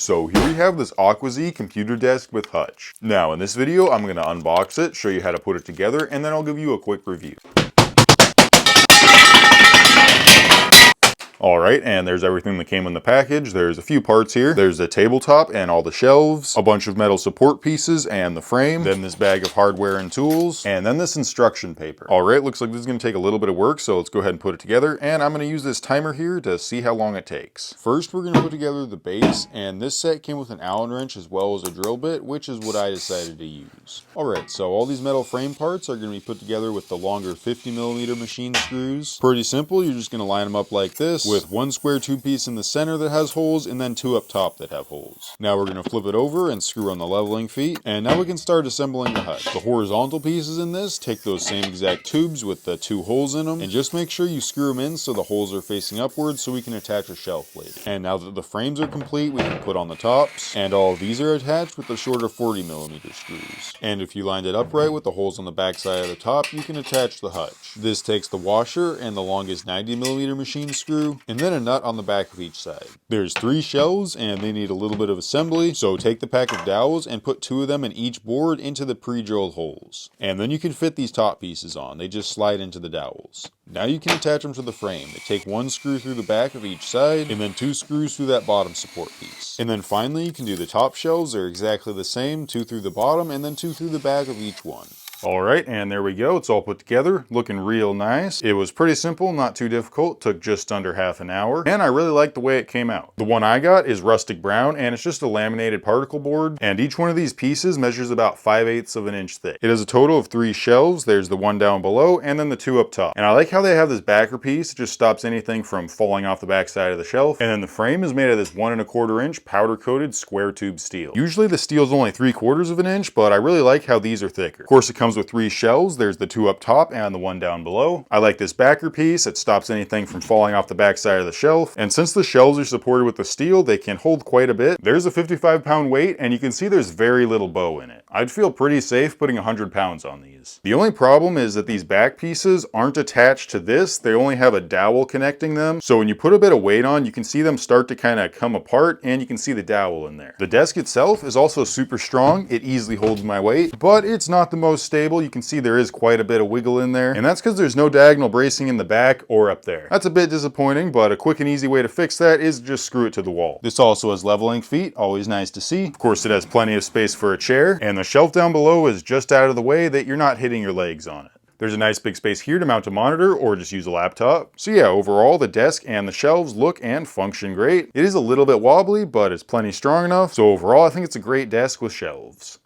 So here we have this Aquzee computer desk with Hutch. Now in this video, I'm going to unbox it, show you how to put it together, and then I'll give you a quick review. Alright, and there's everything that came in the package. There's a few parts here. There's a tabletop and all the shelves, a bunch of metal support pieces and the frame, then this bag of hardware and tools, and then this instruction paper. Alright, looks like this is going to take a little bit of work, so let's go ahead and put it together, and I'm going to use this timer here to see how long it takes. First, we're going to put together the base, and this set came with an Allen wrench as well as a drill bit, which is what I decided to use. Alright, so all these metal frame parts are going to be put together with the longer 50mm machine screws. Pretty simple, you're just going to line them up like this, with one square tube piece in the center that has holes and then two up top that have holes. Now we're going to flip it over and screw on the leveling feet, and now we can start assembling the hut. The horizontal pieces in this, take those same exact tubes with the two holes in them, and just make sure you screw them in so the holes are facing upwards so we can attach a shelf later. And now that the frames are complete, we can put on the tops, and all of these are attached with the shorter 40mm screws. And if you lined it upright with the holes on the back side of the top, you can attach the hutch. This takes the washer and the longest 90mm machine screw, and then a nut on the back of each side. There's 3 shelves and they need a little bit of assembly, so take the pack of dowels and put 2 of them in each board into the pre-drilled holes. And then you can fit these top pieces on, they just slide into the dowels. Now you can attach them to the frame. They take 1 screw through the back of each side and then 2 screws through that bottom support piece. And then finally you can do the top shelves, they're exactly the same, 2 through the bottom and then 2 through the back of each one. Alright, and there we go, it's all put together, looking real nice. It was pretty simple, not too difficult, took just under half an hour, and I really like the way it came out. The one I got is rustic brown, and it's just a laminated particle board, and each one of these pieces measures about 5/8 of an inch thick. It has a total of 3 shelves, there's the one down below, and then the 2 up top. And I like how they have this backer piece, it just stops anything from falling off the back side of the shelf, and then the frame is made of this 1 1/4 inch powder coated square tube steel. Usually the steel's only 3/4 of an inch, but I really like how these are thicker. Of course it comes with 3 shelves, there's the 2 up top and the 1 down below. I like this backer piece, it stops anything from falling off the back side of the shelf, and since the shelves are supported with the steel, they can hold quite a bit. There's a 55-pound weight, and you can see there's very little bow in it. I'd feel pretty safe putting 100 pounds on these. The only problem is that these back pieces aren't attached to this, they only have a dowel connecting them, so when you put a bit of weight on, you can see them start to kind of come apart, and you can see the dowel in there. The desk itself is also super strong, it easily holds my weight, but it's not the most stable. You can see there is quite a bit of wiggle in there, and that's because there's no diagonal bracing in the back or up there. That's a bit disappointing, but a quick and easy way to fix that is just screw it to the wall. This also has leveling feet, always nice to see. Of course it has plenty of space for a chair, and the shelf down below is just out of the way that you're not hitting your legs on it. There's a nice big space here to mount a monitor or just use a laptop. So yeah, overall the desk and the shelves look and function great. It is a little bit wobbly, but it's plenty strong enough, so overall I think it's a great desk with shelves.